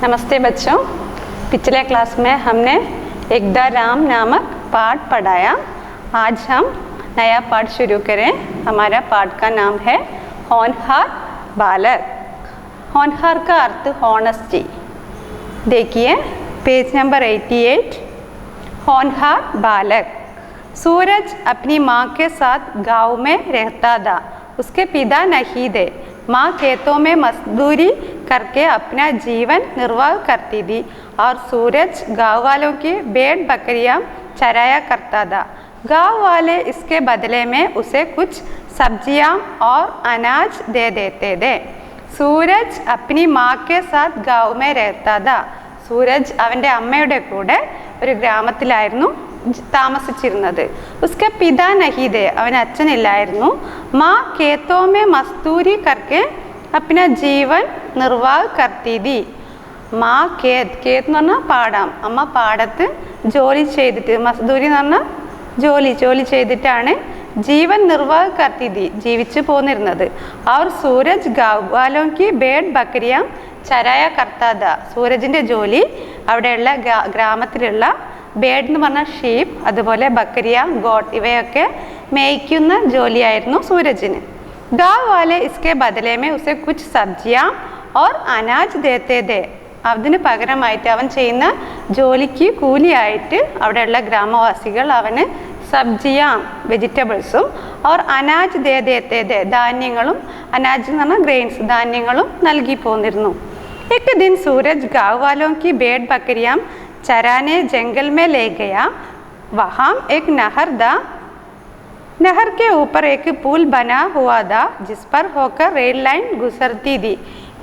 नमस्ते बच्चों। पिछले क्लास में हमने एकदा राम नामक पाठ पढ़ाया। आज हम नया पाठ शुरू करें। हमारा पाठ का नाम है होनहार बालक। होनहार का अर्थ हॉनेस्टी। देखिए पेज नंबर 88। होनहार बालक। सूरज अपनी माँ के साथ गांव में रहता था। उसके पिता नहीं थे। माँ खेतों में मजदूरी करके अपना जीवन निर्वाह करती थी और सूरज गांव वालों की भेड़ बकरियां चराया करता था। गांव वाले इसके बदले में उसे कुछ सब्जियां और अनाज दे देते थे। सूरज अपनी माँ के साथ गांव में रहता था। सूरज അവൻ്റെ അമ്മയുടെ കൂടെ ഒരു ഗ്രാമത്തിലായിരുന്നു താമസിച്ചിരുന്നത്. उसके पिता नहीं थे. അവന് അച്ഛനില്ലായിരുന്നു. माँ खेतों में मजदूरी करके अपना जीवन निर्वाह करती थी. माँ खेत എന്ന് പറഞ്ഞാൽ പാടം. അമ്മ പാടത്ത് ജോലി ചെയ്തിട്ട് മസ്ദൂരി എന്ന് പറഞ്ഞാൽ ജോലി ചെയ്തിട്ടാണ് जीवन निर्वाह करती थी, ജീവിച്ചു പോന്നിരുന്നത്. और सूरज गाँव वालों की भेड़ बकरियां ചരായ കർത്താത. സൂരജിൻ്റെ ജോലി അവിടെയുള്ള ഗ്രാമത്തിലുള്ള ബേഡ് എന്ന് പറഞ്ഞ ഷീപ്പ്, അതുപോലെ ബക്കരിയ, ഗോട്ട് ഇവയൊക്കെ മേയ്ക്കുന്ന ജോലിയായിരുന്നു സൂരജിന്. ഗാവ് വാലെ ഇസ്കെ ബദലേ മേ ഉസെ കുച്ച് സബ്ജിയാ ഓർ അനാജ് ദേത്തേ ദേ. അതിന് പകരമായിട്ട് അവൻ ചെയ്യുന്ന ജോലിക്ക് കൂലിയായിട്ട് അവിടെയുള്ള ഗ്രാമവാസികൾ അവന് സബ്ജിയാം വെജിറ്റബിൾസും ഓർ അനാജ് ദേ ദേത്തേ ദേ ധാന്യങ്ങളും, അനാജ് എന്ന് പറഞ്ഞാൽ ഗ്രെയിൻസ്, ധാന്യങ്ങളും നൽകി പോന്നിരുന്നു. एक दिन सूरज गाँव वालों की भेड़ बकरियां चराने जंगल में ले गया. वहाँ एक नहर था. नहर के ऊपर एक पुल बना हुआ था जिस पर होकर रेल लाइन गुजरती थी.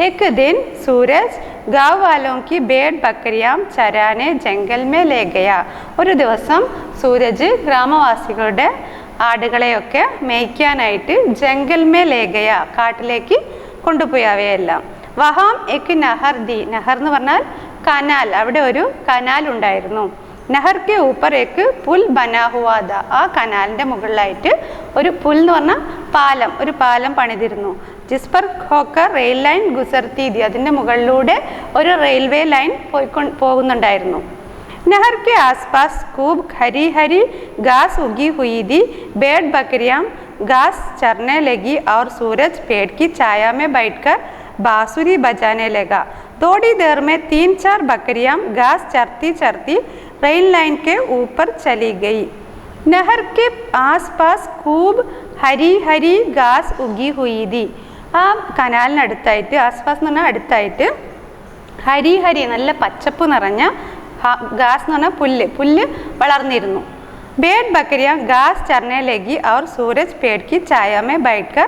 एक दिन सूरज गाँव वालों की भेड़ बकरियां चराने जंगल में ले गया. ഒരു ദിവസം സൂരജ് ഗ്രാമവാസികളുടെ ആടുകളെയൊക്കെ മേയ്ക്കാനായിട്ട് ജംഗൽ മേ ലേ ഗയ, കാട്ടിലേക്ക് കൊണ്ടുപോയി അവയെല്ലാം. വഹാം എക്ക് നഹർ ദി. നഹർ എന്ന് പറഞ്ഞാൽ കനാൽ. അവിടെ ഒരു കനാൽ ഉണ്ടായിരുന്നു. നഹർ കെ ഊപ്പർ എക്ക് പുൽ ബനാ ഹുവാ ദ. ആ കനാലിൻ്റെ മുകളിലായിട്ട് ഒരു പുൽ എന്ന് പറഞ്ഞാൽ പാലം, ഒരു പാലം പണിതിരുന്നു. ജിസ് പർ ഹോക്കർ റെയിൽ ലൈൻ ഗുസർത്തി ദി. അതിൻ്റെ മുകളിലൂടെ ഒരു റെയിൽവേ ലൈൻ പോകുന്നുണ്ടായിരുന്നു. नहर के आसपास खूब हरी हरी घास उगी हुई थी. भेड़ बकरियां घास चरने लगी और सूरज पेड़ की छाया में बैठकर बांसुरी बजाने लगा. थोड़ी देर में 3-4 बकरियां घास चरती चरती रेल लाइन के ऊपर चली गई. नहर के आसपास खूब हरी हरी घास उगी हुई थी. ആ കനാലിനടുത്തായിട്ട്, ആസ്പാസ് എന്ന് പറഞ്ഞാൽ അടുത്തായിട്ട്, ഹരി ഹരി നല്ല പച്ചപ്പ് നിറഞ്ഞ घास എന്ന് പറഞ്ഞാൽ പുല്ല് വളർന്നിരുന്നു. भेड़ बकरियां घास चरने लगी और सूरज पेड़ की छाया में बैठकर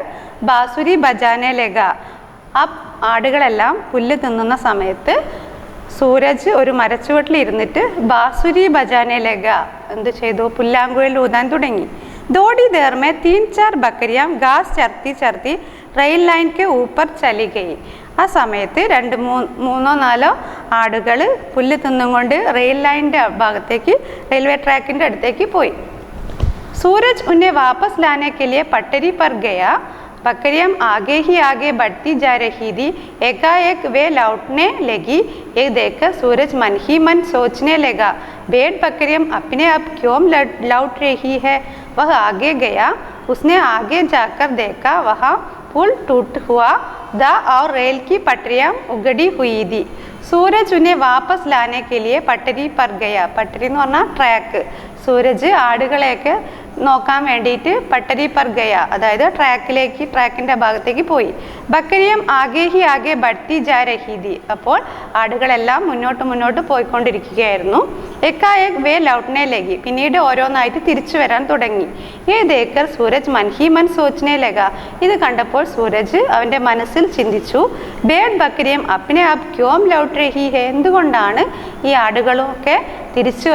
बांसुरी बजाने लगा. ആ ആടുകളെല്ലാം പുല്ല് തിന്നുന്ന സമയത്ത് സൂരജ് ഒരു മരച്ചുവട്ടിൽ ഇരുന്നിട്ട് ബാസുരി ബജാനെ ലഗ, എന്ത് ചെയ്തു, പുല്ലാങ്കുഴൽ ഊതാൻ തുടങ്ങി. ദോടി ദേർ മേ 3-4 ബക്കരിയാം ഘാസ് ചർത്തി ചർത്തി റെയിൽ ലൈൻ കെ ഊപ്പർ ചലി ഗയി. ആ സമയത്ത് 2-3-4 ആടുകൾ പുല്ല് തിന്നുകൊണ്ട് റെയിൽ ലൈനിൻ്റെ ഭാഗത്തേക്ക്, റെയിൽവേ ട്രാക്കിൻ്റെ അടുത്തേക്ക് പോയി. സൂരജ് ഉന്നെ വാപ്പസ് ലാനെ കെ ലിയെ പട്ടരി പർ ഗയാ. बकरियां आगे ही आगे बढ़ती जा रही थी. एकाएक वे लौटने लगी. ये देखकर सूरज मन ही मन सोचने लगा, भेड़ बकरियां अपने आप क्यों लौट रही है. वह आगे गया. उसने आगे जाकर देखा वहाँ पुल टूट हुआ था और रेल की पटरियां उगड़ी हुई थी. सूरज उन्हें वापस लाने के लिए पटरी पर गया. पटरी എന്ന് പറഞ്ഞാൽ ട്രാക്ക്. സൂരജ് ആടുകളെയൊക്കെ നോക്കാൻ വേണ്ടിയിട്ട് പട്ടരി പർ ഗയ, അതായത് ട്രാക്കിൻ്റെ ഭാഗത്തേക്ക് പോയി. ബക്കരിയം ആകെ ഹി ആകെ ബഡ്തി ജാ രഹി ഥി. അപ്പോൾ ആടുകളെല്ലാം മുന്നോട്ട് പോയിക്കൊണ്ടിരിക്കുകയായിരുന്നു. എക്കായേക് വേ ലൗട്ട്നെ ലഗി. പിന്നീട് ഓരോന്നായിട്ട് തിരിച്ചു വരാൻ തുടങ്ങി. ഏ ദേക്കർ സൂരജ് മൻഹി മൻ സോച്നെ ലഗ. ഇത് കണ്ടപ്പോൾ സൂരജ് അവൻ്റെ മനസ്സിൽ ചിന്തിച്ചു, ബേഡ് ബക്കരിയം അപ്നെ ആപ് ക്യോം ലൗട്ട് രഹി ഹെ. എന്തുകൊണ്ടാണ് ഈ ആടുകളൊക്കെ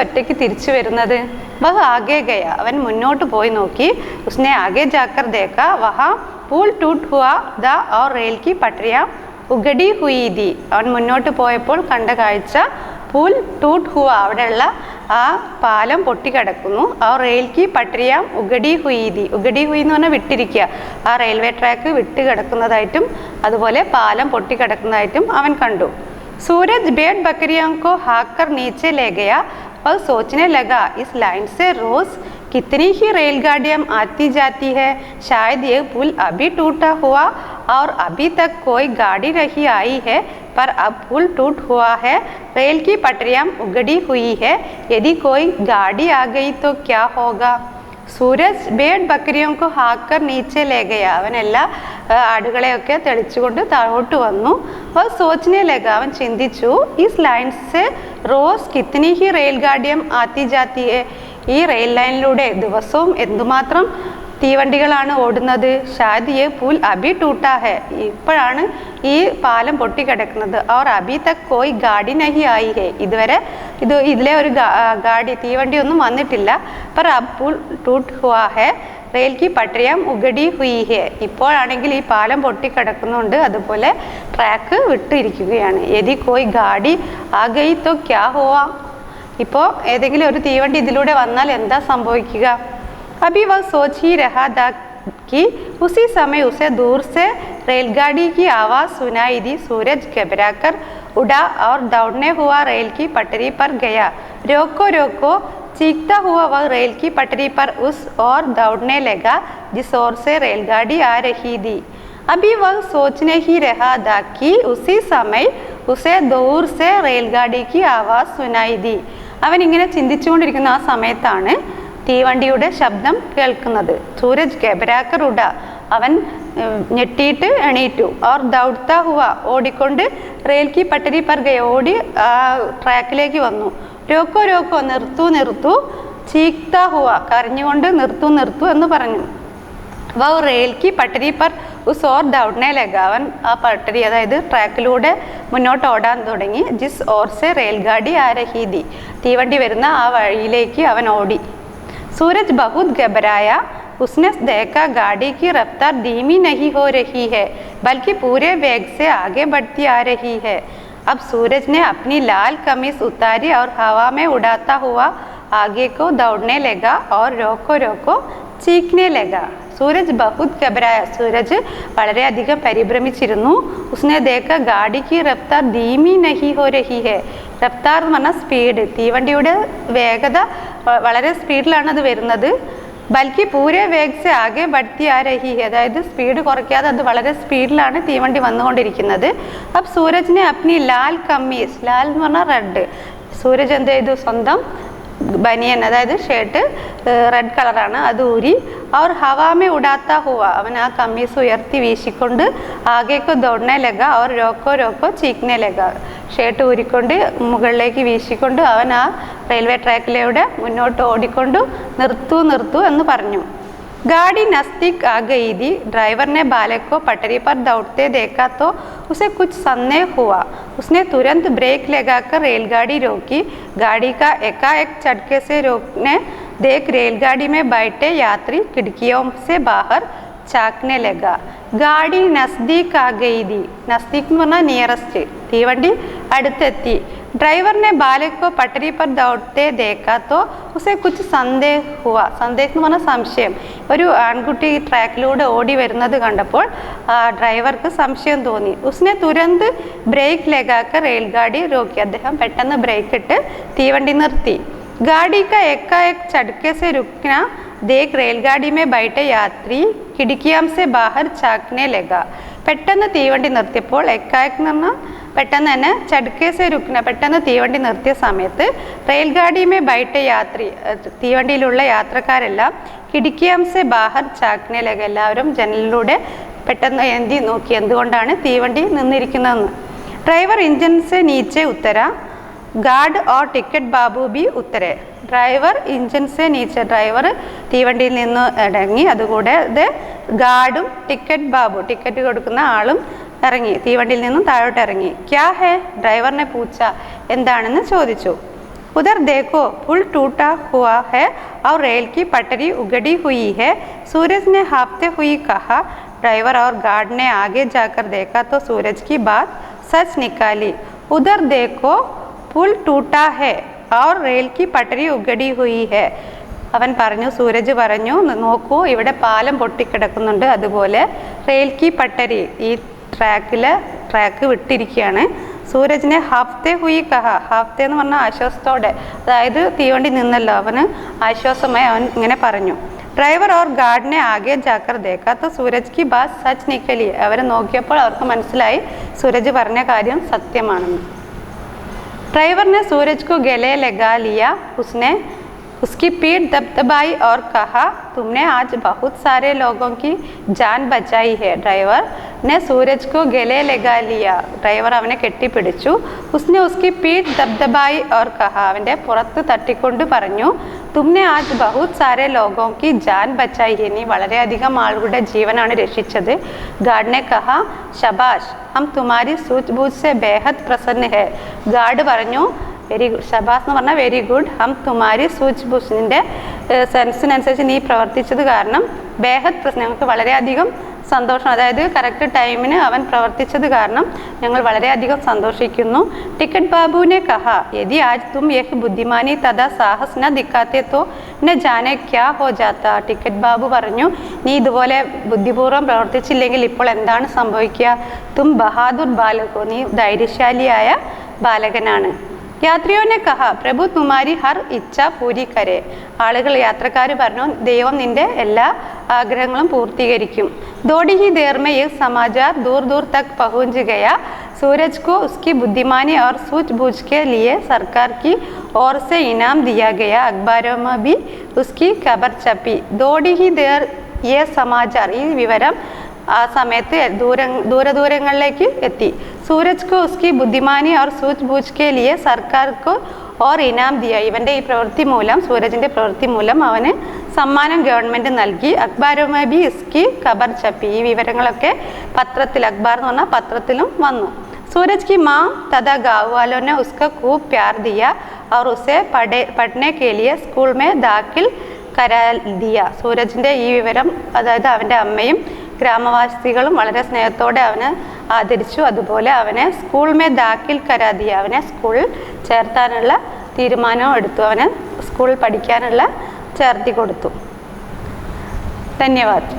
ഒറ്റയ്ക്ക് തിരിച്ചു വരുന്നത്. വഹ ആകെ ഗയ. അവൻ മുന്നോട്ട് പോയി നോക്കി. ഉസ്നെ ആകെ ജാക്കർ ദേഖ വഹാ പൂൾ ടൂട്ട് ഹുവാ ദ और रेल की पटरियां उगड़ी हुई थी. അവൻ മുന്നോട്ട് പോയപ്പോൾ കണ്ട കാഴ്ച പൂൾ ടൂട്ട് ഹുവ, അവിടെയുള്ള ആ പാലം പൊട്ടിക്കിടക്കുന്നു. ആ റെയിൽ കി പട്ടരിയാം ഉഗടി ഹുയി ഥി. ഉഗടി ഹുയി എന്ന് പറഞ്ഞാൽ വിട്ടിരിക്കുക. ആ റെയിൽവേ ട്രാക്ക് വിട്ട് കിടക്കുന്നതായിട്ടും അതുപോലെ പാലം പൊട്ടിക്കിടക്കുന്നതായിട്ടും അവൻ കണ്ടു. सूरज भेड़ बकरियों को हाँक कर नीचे ले गया और सोचने लगा, इस लाइन से रोज कितनी ही रेलगाड़ियाँ आती जाती है। शायद ये पुल अभी टूटा हुआ और अभी तक कोई गाड़ी नहीं आई है, पर अब पुल टूट हुआ है, रेल की पटरियाँ उगड़ी हुई है। यदि कोई गाड़ी आ गई तो क्या होगा? സൂരജ് ബേഡ് ബക്കറിയൊക്കെ ഹാക്കർ നീച്ചെ ലേ ഗയാ. അവൻ എല്ലാ ആടുകളെയൊക്കെ തെളിച്ചുകൊണ്ട് താഴോട്ട് വന്നു. और सोचने लगा, അവൻ ചിന്തിച്ചു, ഇസ് ലൈൻസ് से रोज कितनी ही रेलगाड़ियाँ आती जाती है. ഈ റെയിൽ ലൈനിലൂടെ ദിവസവും എന്തുമാത്രം തീവണ്ടികളാണ് ഓടുന്നത്. ഷായദ് യേ പുൽ അബി ടൂട്ടാ ഹെ, ഇപ്പോഴാണ് ഈ പാലം പൊട്ടിക്കിടക്കുന്നത്. और अभी तक कोई गाड़ी नहीं आई है, ഇതുവരെ ഇതിലെ ഒരു ഗാഡി തീവണ്ടി ഒന്നും വന്നിട്ടില്ല. पर अब पुल टूट हुआ है, റെയിൽ की പട്ടരിയാം ഉഗടി ഹുയി ഹെ, ഇപ്പോഴാണെങ്കിൽ ഈ പാലം പൊട്ടിക്കിടക്കുന്നുണ്ട്, അതുപോലെ ട്രാക്ക് വിട്ടിരിക്കുകയാണ്. യദി കോയി ഗാഡി ആ ഗയി തോ ക്യാ ഹുവാ, ഇപ്പോൾ ഏതെങ്കിലും ഒരു തീവണ്ടി ഇതിലൂടെ വന്നാൽ എന്താ സംഭവിക്കുക? अभी वह सोच ही रहा था कि उसी समय उसे दूर से रेलगाड़ी की आवाज़ सुनाई दी. सूरज घबराकर उड़ा और दौड़ने हुआ रेल की पटरी पर गया. रोको रोको चीखता हुआ वह रेल की पटरी पर उस ओर दौड़ने लगा जिस ओर से रेलगाड़ी आ रही थी. अभी वह सोचने ही रहा था कि उसी समय उसे दूर से रेलगाड़ी की आवाज़ सुनाई दी. അവൻ ഇങ്ങനെ ചിന്തിച്ചുകൊണ്ടിരിക്കുന്ന ആ സമയത്താണ് തീവണ്ടിയുടെ ശബ്ദം കേൾക്കുന്നത്. സൂരജ് ഘബരാക്കർ ഉട, അവൻ ഞെട്ടിയിട്ട് എണീറ്റു. और दौड़ता हुआ, ഓടിക്കൊണ്ട് റെയിൽ की पटरी पर गया, ഓടി ട്രാക്കിലേക്ക് വന്നു. रोको रोको, നിർത്തൂ നിർത്തൂ. चीखता हुआ, കരഞ്ഞുകൊണ്ട് നിർത്തൂ നിർത്തൂ എന്ന് പറഞ്ഞു. वह रेल की पटरी पर उस ओर दौड़ने लगा, അവൻ ആ പട്ടരി അതായത് ട്രാക്കിലൂടെ മുന്നോട്ട് ഓടാൻ തുടങ്ങി. ജിസ് ഓർ സെ റെയിൽഗാഡി ആ രഹി ഥി, തീവണ്ടി വരുന്ന ആ വഴിയിലേക്ക് അവൻ ഓടി. सूरज बहुत घबराया. उसने देखा गाड़ी की रफ्तार धीमी नहीं हो रही है, बल्कि पूरे वेग से आगे बढ़ती आ रही है. अब सूरज ने अपनी लाल कमीज उतारी और हवा में उड़ाता हुआ आगे को दौड़ने लगा और रोको रोको चीखने लगा. सूरज बहुत घबराया, सूरज വളരെയധികം പരിഭ്രമിച്ചിരുന്നു. उसने देखा गाड़ी की रफ्तार धीमी नहीं हो रही है. റഫ്താർ എന്ന് പറഞ്ഞാൽ സ്പീഡ്, തീവണ്ടിയുടെ വേഗത വളരെ സ്പീഡിലാണ് അത് വരുന്നത്. ബൽക്കി പൂരെ വേഗ് സെ ആകെ ബഡ്തി ആ രഹി ഹെ, അതായത് സ്പീഡ് കുറയ്ക്കാതെ അത് വളരെ സ്പീഡിലാണ് തീവണ്ടി വന്നുകൊണ്ടിരിക്കുന്നത്. അബ് സൂരജിനെ അപ്നി ലാൽ കമ്മീസ്, ലാൽ എന്ന് പറഞ്ഞാൽ റെഡ്, സൂരജ് എന്ത് ചെയ്തു, സ്വന്തം ബനിയൻ അതായത് ഷർട്ട് റെഡ് കളറാണ്, അത് ഊരി. അവർ ഹവാമെ ഉടാത്ത ഹുവ, അവൻ ആ കമ്മീസ് ഉയർത്തി വീശിക്കൊണ്ട് ആകേക്ക് ദൗഡ്നെ ലഗ. അവർ രോക്കോ രോക്കോ ചീക്നെ ലഗ, ഷർട്ട് ഊരിക്കൊണ്ട് മുകളിലേക്ക് വീശിക്കൊണ്ട് അവൻ ആ റെയിൽവേ ട്രാക്കിലൂടെ മുന്നോട്ട് ഓടിക്കൊണ്ട് നിർത്തൂ നിർത്തൂ എന്ന് പറഞ്ഞു. गाड़ी नज़दीक आ गई थी. ड्राइवर ने बालक को पटरी पर दौड़ते देखा तो उसे कुछ संदेह हुआ. उसने तुरंत ब्रेक लगाकर रेलगाड़ी रोकी. गाड़ी का एकाएक झटके से रोकने देख रेलगाड़ी में बैठे यात्री खिड़कियों से बाहर झांकने लगा. गाड़ी नज़दीक आ गई थी. नज़दीक എന്ന് പറഞ്ഞാൽ നിയറസ്റ്റ്, തീവണ്ടി അടുത്തെത്തി. ड्राइवर ने बालक को पटरी पर दौड़ते देखा तो उसे कुछ संदेह हुआ. സന്ദേഹം എന്ന് പറഞ്ഞാൽ സംശയം. ഒരു ആൺകുട്ടി ട്രാക്കിലൂടെ ഓടി വരുന്നത് കണ്ടപ്പോൾ ഡ്രൈവർക്ക് സംശയം തോന്നി. उसने तुरंत ब्रेक लगाकर रेलगाड़ी रोकी. അദ്ദേഹം പെട്ടെന്ന് ബ്രേക്ക് ഇട്ട് തീവണ്ടി നിർത്തി. गाड़ी का एकाएक झटके से रुकना देख रेलगाड़ी में बैठे यात्री खिड़कियों से बाहर झांकने लगा. പെട്ടെന്ന് തീവണ്ടി നിർത്തിയപ്പോൾ, എക്കായക്ക് എന്ന് പറഞ്ഞാൽ പെട്ടെന്ന് തന്നെ, ചടുക്കേസെ രുക്ന പെട്ടെന്ന് തീവണ്ടി നിർത്തിയ സമയത്ത് റെയിൽഗാഡിമേ ബൈറ്റ യാത്രി, തീവണ്ടിയിലുള്ള യാത്രക്കാരെല്ലാം കിടിക്കിയാംസെ ബാഹർ ചാക്നെ ലഗ, എല്ലാവരും ജനലിലൂടെ പെട്ടെന്ന് എന്തി നോക്കി എന്തുകൊണ്ടാണ് തീവണ്ടി നിന്നിരിക്കുന്നതെന്ന്. ഡ്രൈവർ ഇഞ്ചൻസെ നീച്ചെ ഉത്തര, ഗാർഡ് ഓർ ടിക്കറ്റ് ബാബു ബി ഉത്തരെ. ഡ്രൈവർ ഇഞ്ചൻസെ നീച്ചെ, ഡ്രൈവർ തീവണ്ടിയിൽ നിന്ന് ഇറങ്ങി, അതുകൂടാതെ ഗാർഡും ടിക്കറ്റ് ബാബു, ടിക്കറ്റ് കൊടുക്കുന്ന ആളും ഇറങ്ങി, തീവണ്ടിയിൽ നിന്നും താഴോട്ട് ഇറങ്ങി. ക്യാ ഹേ, ഡ്രൈവറിനെ പൂച്ച, എന്താണെന്ന് ചോദിച്ചു. ഉദർ ദേഖോ പുൽ ടൂട്ടാ ഹുവാ ഹെ और रेल की पटरी उगड़ी हुई है, सूरज ने हाँफते हुई कहा. ड्राइवर और गार्ड ने आगे जाकर देखा तो सूरज की बात सच निकाली. उधर देखो पुल टूटा है और रेल की पटरी उगड़ी हुई है. അവൻ പറഞ്ഞു, സൂരജ് പറഞ്ഞു, നോക്കൂ ഇവിടെ പാലം പൊട്ടിക്കിടക്കുന്നുണ്ട്, അതുപോലെ റെയിൽ കി പട്ടരി, ഈ ട്രാക്ക് വിട്ടിരിക്കുകയാണ്. सूरज ने हाँफते हुई कहा, हाँफते എന്ന് പറഞ്ഞാൽ ആശ്വാസത്തോടെ, അതായത് തീവണ്ടി നിന്നല്ലോ, അവന് ആശ്വാസമായി അവൻ ഇങ്ങനെ പറഞ്ഞു. ഡ്രൈവർ और गार्ड ने आगे जाकर देखा तो सूरज की बात सच निकली. അവരെ നോക്കിയപ്പോൾ അവർക്ക് മനസ്സിലായി സൂരജ് പറഞ്ഞ കാര്യം സത്യമാണെന്ന്. ड्राइवर ने सूरज को गले लगा लिया, उसने उसकी पीठ दबदबाई और कहा, तुमने आज बहुत सारे लोगों की जान बचाई है. ड्राइवर ने सूरज को गले लगा लिया, ड्राइवर അവനെ കെട്ടിപ്പിടിച്ചു. उसने उसकी पीठ दबदबाई और कहा, അവൻ്റെ പുറത്ത് തട്ടിക്കൊണ്ട് പറഞ്ഞു, तुमने आज बहुत सारे लोगों की जान बचाई है, നീ വളരെയധികം ആളുകളുടെ ജീവനാണ് രക്ഷിച്ചത്. गार्ड ने कहा, शाबाश, हम तुम्हारी सूझबूझ से बेहद प्रसन्न है. गार्ड പറഞ്ഞു, വെരി ഗുഡ്, ഷബാസ് എന്ന് പറഞ്ഞാൽ വെരി ഗുഡ്, ഹം തുമാരി സൂച്ച്ബൂച്ച്, നിൻ്റെ സെൻസിനനുസരിച്ച് നീ പ്രവർത്തിച്ചത് കാരണം ബേഹദ് പ്രശ്നം, ഞങ്ങൾക്ക് വളരെയധികം സന്തോഷം, അതായത് കറക്റ്റ് ടൈമിന് അവൻ പ്രവർത്തിച്ചത് കാരണം ഞങ്ങൾ വളരെയധികം സന്തോഷിക്കുന്നു. ടിക്കറ്റ് ബാബുവിനെ കഹ, യദി ആജ് തും യഹ് ബുദ്ധിമാനി തഥാ സാഹസ് ന ദിക്കാത്തെ തോ ന ജാനെ ക്യാ ഹോ ജാത്ത. ടിക്കറ്റ് ബാബു പറഞ്ഞു, നീ ഇതുപോലെ ബുദ്ധിപൂർവ്വം പ്രവർത്തിച്ചില്ലെങ്കിൽ ഇപ്പോൾ എന്താണ് സംഭവിക്കുക? തും ബഹാദുർ ബാലകോ, നീ ധൈര്യശാലിയായ ബാലകനാണ്. യാത്രിയോനെ കഹ, പ്രഭു തുമാരി ഹർ ഇച്ഛ പൂരി കരെ. ആളുകൾ, യാത്രക്കാർ പറഞ്ഞു, ദൈവം നിന്റെ എല്ലാ ആഗ്രഹങ്ങളും പൂർത്തീകരിക്കും. ദോടി ഹി ദേർ മേ യഹ് സമാചാർ दूर दूर तक पहुंच गया. सूरज को उसकी बुद्धिमानी और सूझबूझ के लिए सरकार की ओर से इनाम दिया गया. अखबारों में भी उसकी खबर छपी. ദോടി ഹി ദേർ യേ സമാചാർ, ഈ വിവരം ആ സമയത്ത് ദൂരങ്ങളിലേക്ക് എത്തി. सूरज को उसकी बुद्धिमानी और सूझबूझ के लिए सरकार को और इनाम दिया. ഇവൻ്റെ ഈ പ്രവൃത്തി മൂലം, സൂരജിൻ്റെ പ്രവൃത്തി മൂലം അവന് സമ്മാനം ഗവൺമെൻറ് നൽകി. അഖ്ബാറുമേ ബി ഇസ്കി ഖബർ ഛപ്പി, ഈ വിവരങ്ങളൊക്കെ പത്രത്തിൽ, അഖ്ബാർ എന്ന് പറഞ്ഞാൽ പത്രത്തിലും വന്നു. सूरज की माँ तथा गाँव वालों ने उसका खूब प्यार दिया और उसे पढ़ने के लिए स्कूल में दाखिल करा दिया. സൂരജിൻ്റെ ഈ വിവരം, അതായത് അവൻ്റെ അമ്മയും ഗ്രാമവാസികളും വളരെ സ്നേഹത്തോടെ അവനെ ആദരിച്ചു. അതുപോലെ അവനെ സ്കൂൾ മേ ദാഖിൽ കരാ ദിയ, അവനെ സ്കൂളിൽ ചേർത്താനുള്ള തീരുമാനവും എടുത്തു. അവനെ സ്കൂളിൽ പഠിക്കാനുള്ള ചേർത്തി കൊടുത്തു. ധന്യവാദ്.